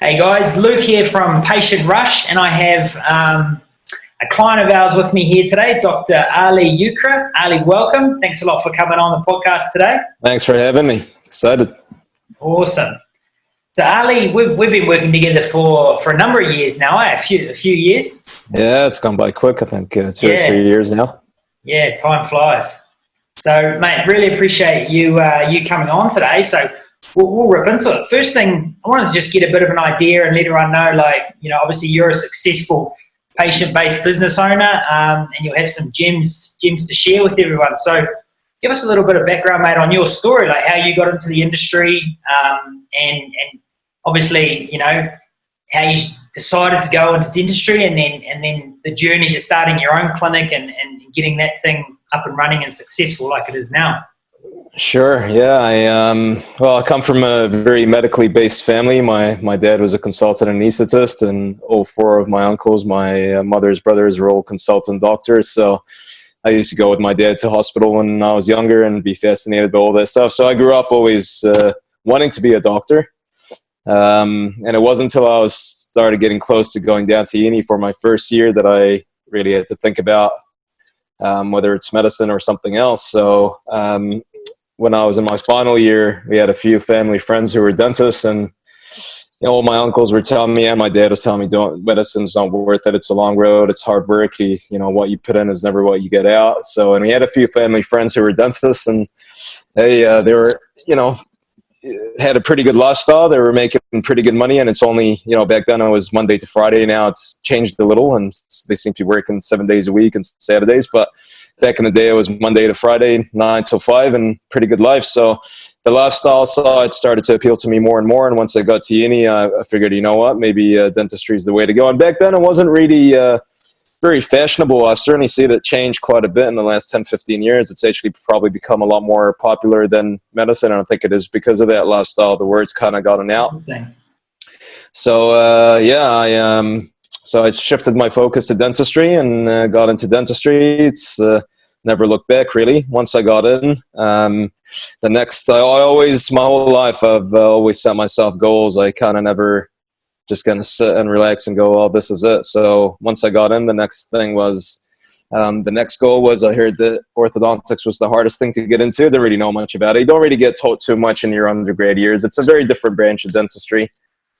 Hey guys, Luke here from Patient Rush, and I have a client of ours with me here today, Dr. Ali Ukra. Ali, welcome. Thanks a lot for coming on the podcast today. Thanks for having me. Excited. Awesome. So Ali, we've been working together for a number of years now, a few years. Yeah, it's gone by quick. I think 2 or 3 years now. Yeah, time flies. So, mate, really appreciate you coming on today. So we'll rip into it. First thing, I wanted to just get a bit of an idea and let everyone know, obviously you're a successful patient-based business owner, and you'll have some gems to share with everyone. So give us a little bit of background, mate, on your story, like how you got into the industry, and obviously, how you decided to go into dentistry, and then the journey to starting your own clinic and getting that thing up and running and successful like it is now. Sure. Yeah. I come from a very medically based family. My dad was a consultant anesthetist, and all four of my uncles, my mother's brothers, were all consultant doctors. So I used to go with my dad to hospital when I was younger and be fascinated by all that stuff. So I grew up always wanting to be a doctor. And it wasn't until I started getting close to going down to uni for my first year that I really had to think about whether it's medicine or something else. So when I was in my final year, we had a few family friends who were dentists, and all my uncles were telling me, and my dad was telling me, medicine's not worth it. It's a long road. It's hard work. What you put in is never what you get out. So, and we had a few family friends who were dentists, and they were, had a pretty good lifestyle. They were making pretty good money, and it's only, back then it was Monday to Friday. Now it's changed a little, and they seem to be working 7 days a week and Saturdays. But back in the day, it was Monday to Friday, 9 till 5, and pretty good life. So the lifestyle side started to appeal to me more and more. And once I got to uni, I figured, maybe dentistry is the way to go. And back then, it wasn't really very fashionable. I certainly see that change quite a bit in the last 10, 15 years. It's actually probably become a lot more popular than medicine. And I think it is because of that lifestyle. The word's kind of gotten out. So, so I shifted my focus to dentistry and got into dentistry. It's never looked back, really, once I got in. My whole life, I've always set myself goals. I kind of never just going to sit and relax and go, oh, this is it. So once I got in, the next goal was, I heard that orthodontics was the hardest thing to get into. I didn't really know much about it. You don't really get taught too much in your undergrad years. It's a very different branch of dentistry.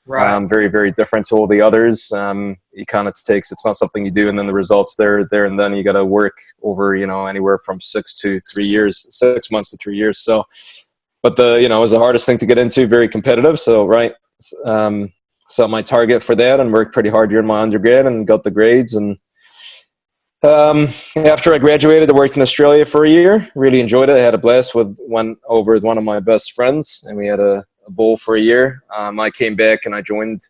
Right. Very, very different to all the others. It's not something you do and then the results there and then. You got to work over, anywhere from 6 months to 3 years. So, but it was the hardest thing to get into, very competitive. So, right. Set my target for that and worked pretty hard during my undergrad and got the grades. And after I graduated, I worked in Australia for a year. Really enjoyed it. I had a blast. Went over with one of my best friends, and we had a bowl for a year. I came back and I joined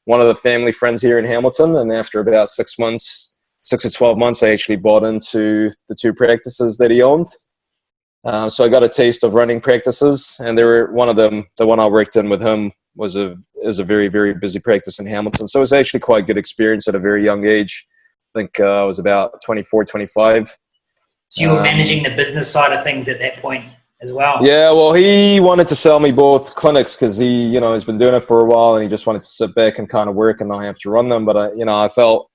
one of the family friends here in Hamilton. And after about 6 to 12 months, I actually bought into the 2 practices that he owned. So I got a taste of running practices, and one of them, the one I worked in with him, is a very, very busy practice in Hamilton. So it was actually quite a good experience at a very young age. I think I was about 24, 25. So you were managing the business side of things at that point as well? Yeah, well, he wanted to sell me both clinics because he's been doing it for a while, and he just wanted to sit back and kind of work and not have to run them. But I felt,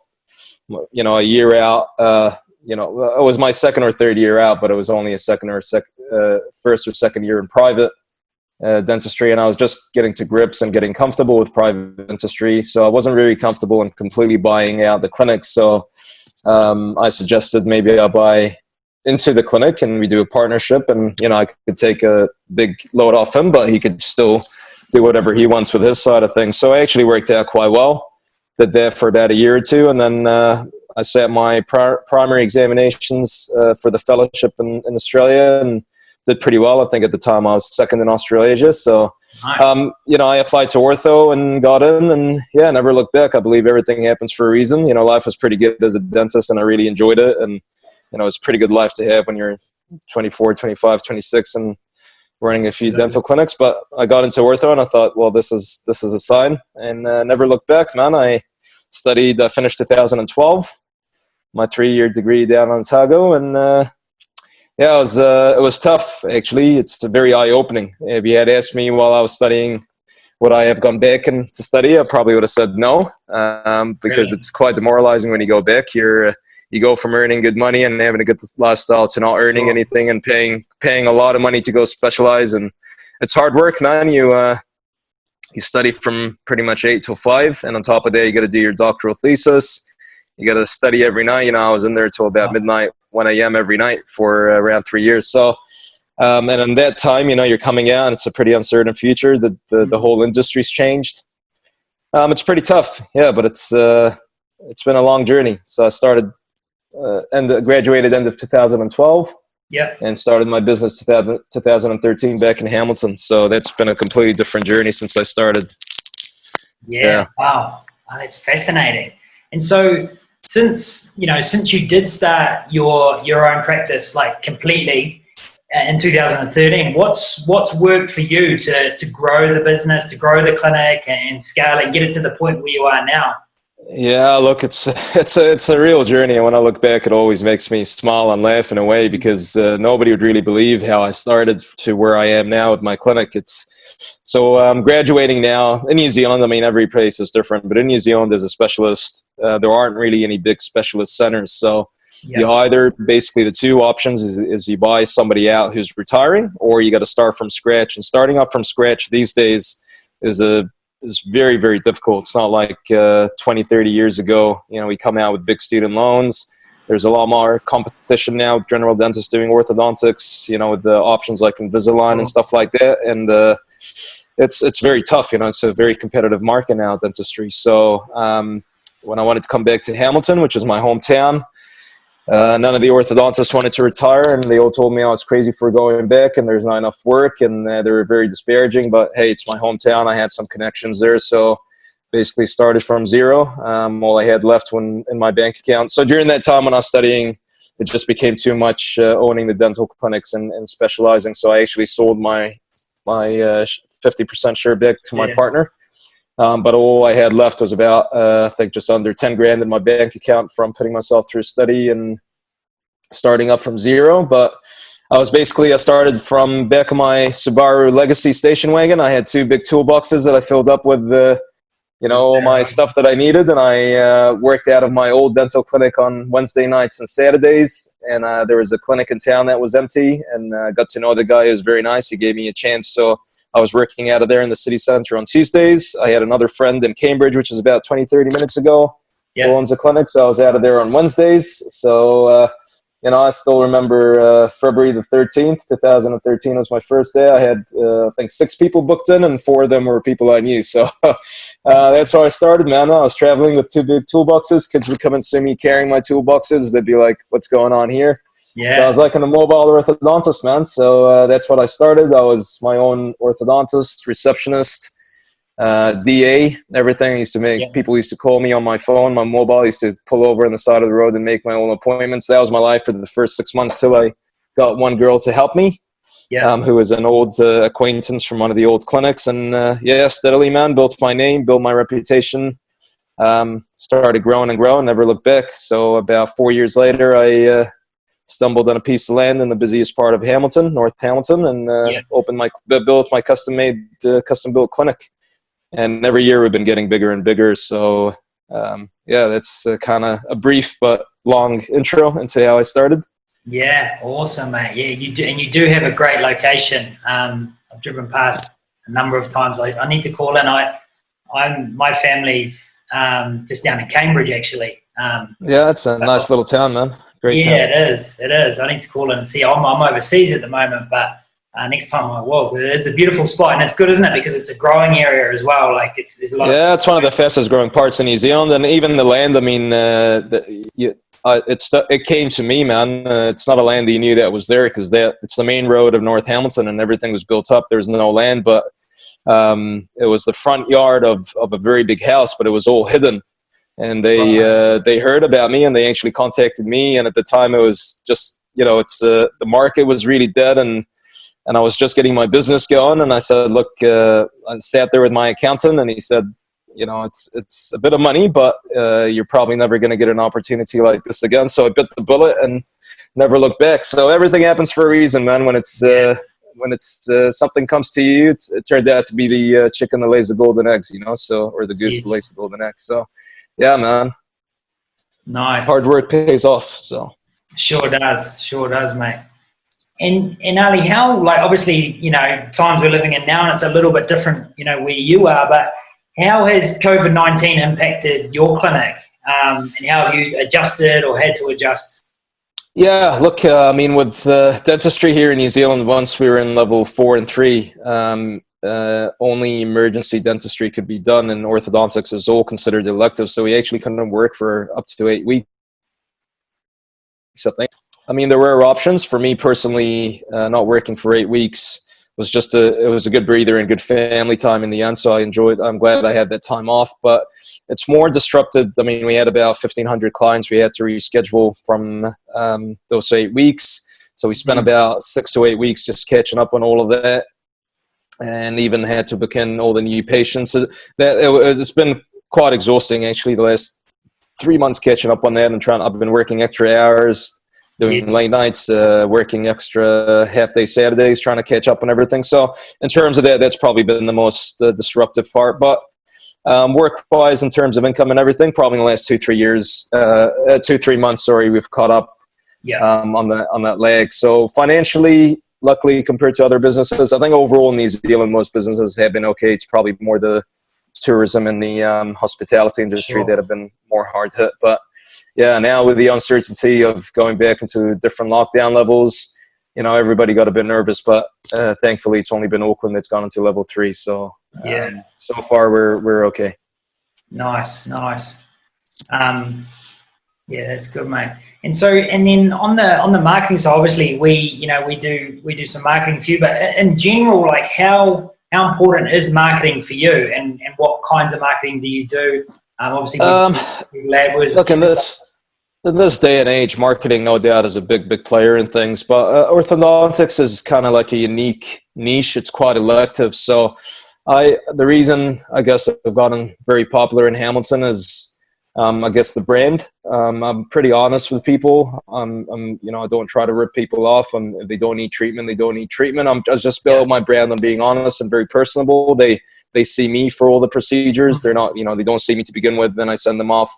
a year out, it was my second or third year out, but it was only a first or second year in private dentistry, and I was just getting to grips and getting comfortable with private dentistry. So I wasn't really comfortable in completely buying out the clinics. So I suggested maybe I buy into the clinic and we do a partnership, and I could take a big load off him, but he could still do whatever he wants with his side of things. So it actually worked out quite well. Did that for about a year or two, and then I sat my primary examinations for the fellowship in Australia and did pretty well. I think at the time I was second in Australasia. So, nice. I applied to ortho and got in, and never looked back. I believe everything happens for a reason. Life was pretty good as a dentist, and I really enjoyed it. And, it's a pretty good life to have when you're 24, 25, 26 and running a few dental clinics. But I got into ortho and I thought, well, this is a sign, and never looked back, man. I finished 2012, my 3-year degree down in Otago, and it was tough, actually. It's very eye-opening. If you had asked me while I was studying would I have gone back and to study? I probably would have said no, because it's quite demoralizing when you go back. You go from earning good money and having a good lifestyle to not earning anything and paying a lot of money to go specialize. And it's hard work, man. You study from pretty much 8 till 5, and on top of that, you got to do your doctoral thesis. You got to study every night. You know, I was in there till about midnight, 1 a.m. every night for around 3 years. So, and in that time, you know, you're coming out, and it's a pretty uncertain future. The whole industry's changed. It's pretty tough, yeah, but it's been a long journey. So I started and graduated end of 2012. Yeah. And started my business 2013 back in Hamilton. So that's been a completely different journey since I started. Yeah. Wow. Oh, that's fascinating. And so since you did start your own practice like completely in 2013, what's worked for you to grow the business, to grow the clinic and scale it and get it to the point where you are now? Yeah, look, it's a real journey, and when I look back, it always makes me smile and laugh in a way, because nobody would really believe how I started to where I am now with my clinic. So I'm graduating now in New Zealand. I mean, every place is different, but in New Zealand, as a specialist, there aren't really any big specialist centers. So you either, basically the two options is you buy somebody out who's retiring, or you got to start from scratch. And starting up from scratch these days is very, very difficult. It's not like 20, 30 years ago. You know, we come out with big student loans. There's a lot more competition now with general dentists doing orthodontics, you know, with the options like Invisalign and stuff like that. And it's very tough, you know. It's a very competitive market now, dentistry. So when I wanted to come back to Hamilton, which is my hometown, none of the orthodontists wanted to retire, and they all told me I was crazy for going back and there's not enough work, and they were very disparaging. But hey, it's my hometown. I had some connections there, so basically started from zero. All I had left in my bank account. So during that time when I was studying, it just became too much owning the dental clinics and specializing. So I actually sold my 50% share back to my partner. But all I had left was about, I think, just under 10 grand in my bank account from putting myself through study and starting up from zero. But I started from back of my Subaru Legacy station wagon. I had 2 big toolboxes that I filled up with all my stuff that I needed. And I worked out of my old dental clinic on Wednesday nights and Saturdays. And there was a clinic in town that was empty, and got to know the guy. Who was very nice. He gave me a chance. So I was working out of there in the city center on Tuesdays. I had another friend in Cambridge, which is about 20, 30 minutes ago, who owns a clinic. So I was out of there on Wednesdays. So, I still remember February the 13th, 2013 was my first day. I had, I think, 6 people booked in, and 4 of them were people I knew. So that's how I started, man. I was traveling with 2 big toolboxes. Kids would come and see me carrying my toolboxes. They'd be like, "What's going on here?" Yeah. So I was like a mobile orthodontist, man. So that's what I started. I was my own orthodontist, receptionist, DA, everything. People used to call me on my phone, my mobile. I used to pull over on the side of the road and make my own appointments. That was my life for the first 6 months till I got one girl to help me, who was an old acquaintance from one of the old clinics. And steadily, man, built my name, built my reputation, started growing and growing, never looked back. So about 4 years later, I stumbled on a piece of land in the busiest part of Hamilton, North Hamilton, and built my custom-built clinic. And every year we've been getting bigger and bigger. So, that's kind of a brief but long intro into how I started. Yeah, awesome, mate. Yeah, you do have a great location. I've driven past a number of times. I need to call in. My family's just down in Cambridge, actually. It's a nice little town, man. Great town. It is. I need to call in and see. I'm overseas at the moment, but next time I will. It's a beautiful spot, and it's good, isn't it? Because it's a growing area as well. Like there's a lot. Yeah, it's one of the fastest growing parts in New Zealand, and even the land. I mean, it came to me, man. It's not a land that you knew that was there, because it's the main road of North Hamilton, and everything was built up. There's no land, but it was the front yard of a very big house, but it was all hidden. And they heard about me, and they actually contacted me. And at the time, it was just the market was really dead, and I was just getting my business going. And I said, look, I sat there with my accountant, and he said, it's a bit of money, but you're probably never going to get an opportunity like this again. So I bit the bullet and never looked back. So everything happens for a reason, man. When it's when it's something comes to you, it turned out to be the chicken that lays the golden eggs, you know, so, or the goose that lays the golden eggs. So, yeah, man. Nice. Hard work pays off. So sure does, mate. And Ali, how, like, obviously, you know, times we're living in now, and it's a little bit different, you know, where you are, but how has COVID-19 impacted your clinic, and how have you adjusted or had to adjust? yeah, look, I mean, with dentistry here in New Zealand, once we were in level 4 and 3, only emergency dentistry could be done, and orthodontics is all considered elective. So we actually couldn't work for up to 8 weeks, I think. I mean, there were options. For me personally, not working for 8 weeks was just it was a good breather and good family time in the end. So I'm glad I had that time off, but it's more disrupted. I mean, we had about 1,500 clients we had to reschedule from those 8 weeks. So we spent about 6 to 8 weeks just catching up on all of that, and even had to book in all the new patients. So it's been quite exhausting, actually, the last 3 months catching up on that, and I've been working extra hours, doing late nights, working extra half-day Saturdays, trying to catch up on everything. So in terms of that, that's probably been the most disruptive part. But work-wise, in terms of income and everything, probably in the last 2-3 months, sorry, we've caught up on that leg. So financially, luckily, compared to other businesses, I think overall in New Zealand, most businesses have been okay. It's probably more the tourism and the hospitality industry that have been more hard hit. But yeah, now with the uncertainty of going back into different lockdown levels, you know, everybody got a bit nervous, but thankfully it's only been Auckland that's gone into level 3. So so far we're okay. Nice. Yeah, that's good, mate. And so, and then on the marketing side, obviously we do some marketing for you, but in general, like how important is marketing for you, and what kinds of marketing do you do? Obviously, look, in this day and age, marketing no doubt is a big player in things, but orthodontics is kind of like a unique niche. It's quite elective. So the reason I guess I've gotten very popular in Hamilton is I guess the brand. I'm pretty honest with people. You know, I don't try to rip people off. If they don't need treatment, they don't need treatment. I just build my brand on being honest and very personable. They see me for all the procedures. They're not, you know, they don't see me to begin with. Then I send them off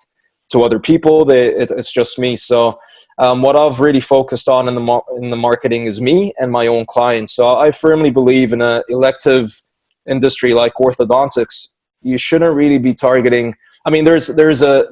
to other people. It's just me. So what I've really focused on in the marketing is me and my own clients. So I firmly believe in an elective industry like orthodontics. You shouldn't really be targeting. I mean, there's a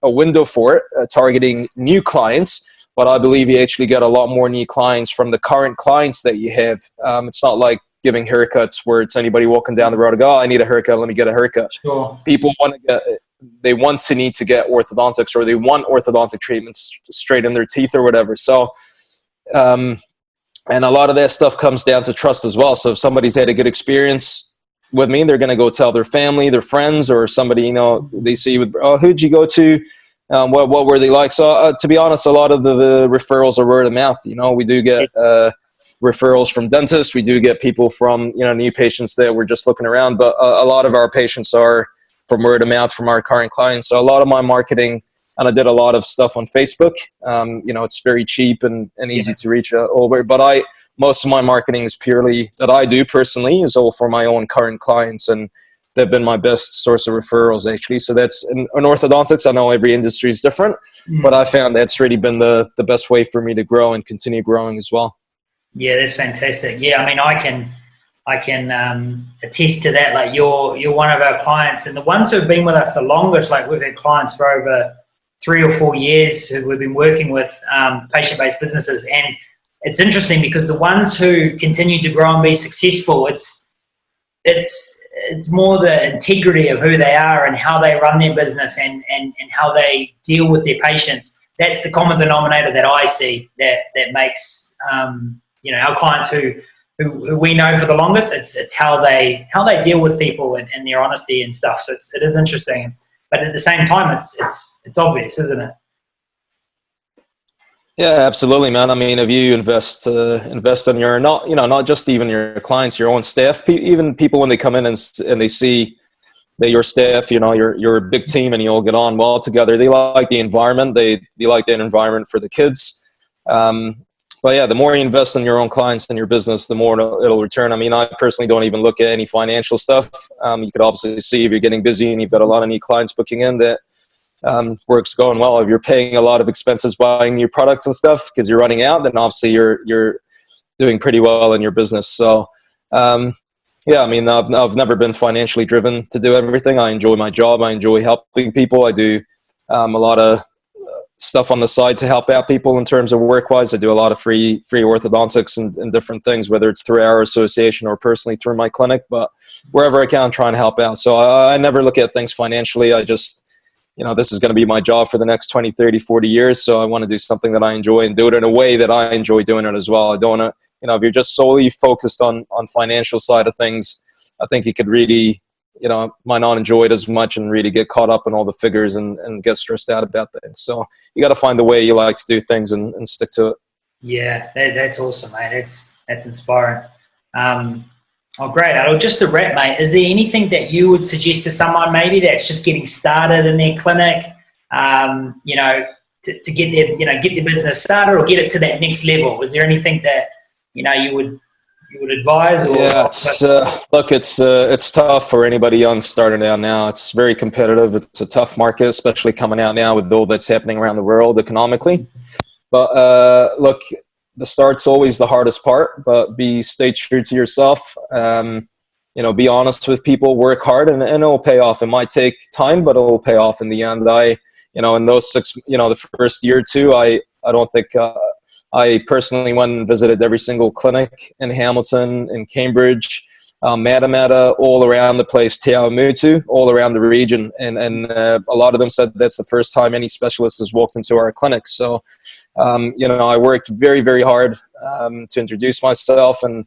window for it, targeting new clients, but I believe you actually get a lot more new clients from the current clients that you have. It's not like giving haircuts where it's anybody walking down the road and go, oh, I need a haircut, let me get a haircut. Sure. People want to need to get orthodontics, or they want orthodontic treatments straight in their teeth or whatever. So, and a lot of that stuff comes down to trust as well. So if somebody's had a good experience with me, they're going to go tell their family, their friends, or somebody, you know, they see with, oh, who'd you go to? What were they like? So to be honest, a lot of the referrals are word of mouth. You know, we do get referrals from dentists. We do get people from, you know, new patients that we're just looking around, but a lot of our patients are from word of mouth from our current clients. So a lot of my marketing, and I did a lot of stuff on Facebook. You know, it's very cheap and easy to reach over, but most of my marketing is purely that I do personally is all for my own current clients, and they've been my best source of referrals actually. So that's in orthodontics. I know every industry is different, but I found that's really been the best way for me to grow and continue growing as well. Yeah, that's fantastic. Yeah, I mean, I can attest to that. Like you're one of our clients, and the ones who have been with us the longest, like we've had clients for over 3 or 4 years who we've been working with, patient-based businesses. And it's interesting because the ones who continue to grow and be successful, it's more the integrity of who they are and how they run their business and how they deal with their patients. That's the common denominator that I see that makes you know, our clients who we know for the longest. It's how they deal with people and their honesty and stuff. So it is interesting, but at the same time, it's obvious, isn't it? Yeah, absolutely, man. I mean, if you invest on your, not just even your clients, your own staff, even people when they come in and they see that your staff, you know, you're a big team and you all get on well together. They like the environment. They like that environment for the kids. But but yeah, the more you invest in your own clients and your business, the more it'll return. I mean, I personally don't even look at any financial stuff. You could obviously see if you're getting busy and you've got a lot of new clients booking in that work's going well. If you're paying a lot of expenses buying new products and stuff because you're running out, then obviously you're doing pretty well in your business. So yeah, I mean, I've never been financially driven to do everything. I enjoy my job. I enjoy helping people. I do a lot of stuff on the side to help out people in terms of work-wise. I do a lot of free orthodontics and different things, whether it's through our association or personally through my clinic. But wherever I can, I'm trying to help out. So I never look at things financially. I just, this is going to be my job for the next 20, 30, 40 years. So I want to do something that I enjoy and do it in a way that I enjoy doing it as well. I don't want to, if you're just solely focused on financial side of things, I think you could really, might not enjoy it as much and really get caught up in all the figures and get stressed out about things. So you got to find the way you like to do things and stick to it. Yeah, that's awesome, mate. That's inspiring. Oh, great. Just to wrap, mate, is there anything that you would suggest to someone maybe that's just getting started in their clinic, to get their business started or get it to that next level? Is there anything that, you would advise? Or, yeah, it's tough for anybody young starting out now. It's very competitive. It's a tough market, especially coming out now with all that's happening around the world economically. But look, the start's always the hardest part, but stay true to yourself. Be honest with people, work hard, and it'll pay off. It might take time, but it'll pay off in the end. In those the first year or two, I don't think I personally went and visited every single clinic in Hamilton, in Cambridge, Matamata, all around the place, Te Awamutu, all around the region. And a lot of them said that's the first time any specialist has walked into our clinic. So, I worked very, very hard to introduce myself and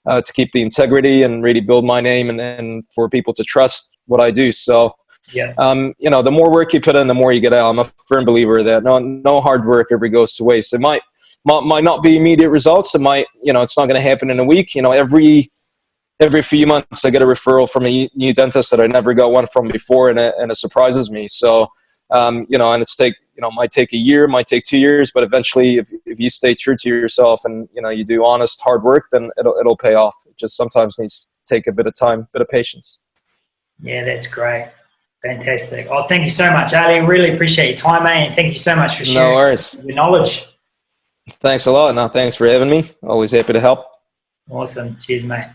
to keep the integrity and really build my name and for people to trust what I do. So, yeah. The more work you put in, the more you get out. I'm a firm believer that no hard work ever goes to waste. It might not be immediate results. It might, it's not going to happen in a week. Every few months I get a referral from a new dentist that I never got one from before, and it surprises me. So, and might take a year, might take 2 years, but eventually if you stay true to yourself and, you do honest, hard work, then it'll pay off. It just sometimes needs to take a bit of time, a bit of patience. Yeah, that's great. Fantastic. Oh, thank you so much, Ali. Really appreciate your time, mate, and thank you so much for sharing your knowledge. Thanks a lot. No, thanks for having me. Always happy to help. Awesome. Cheers, mate.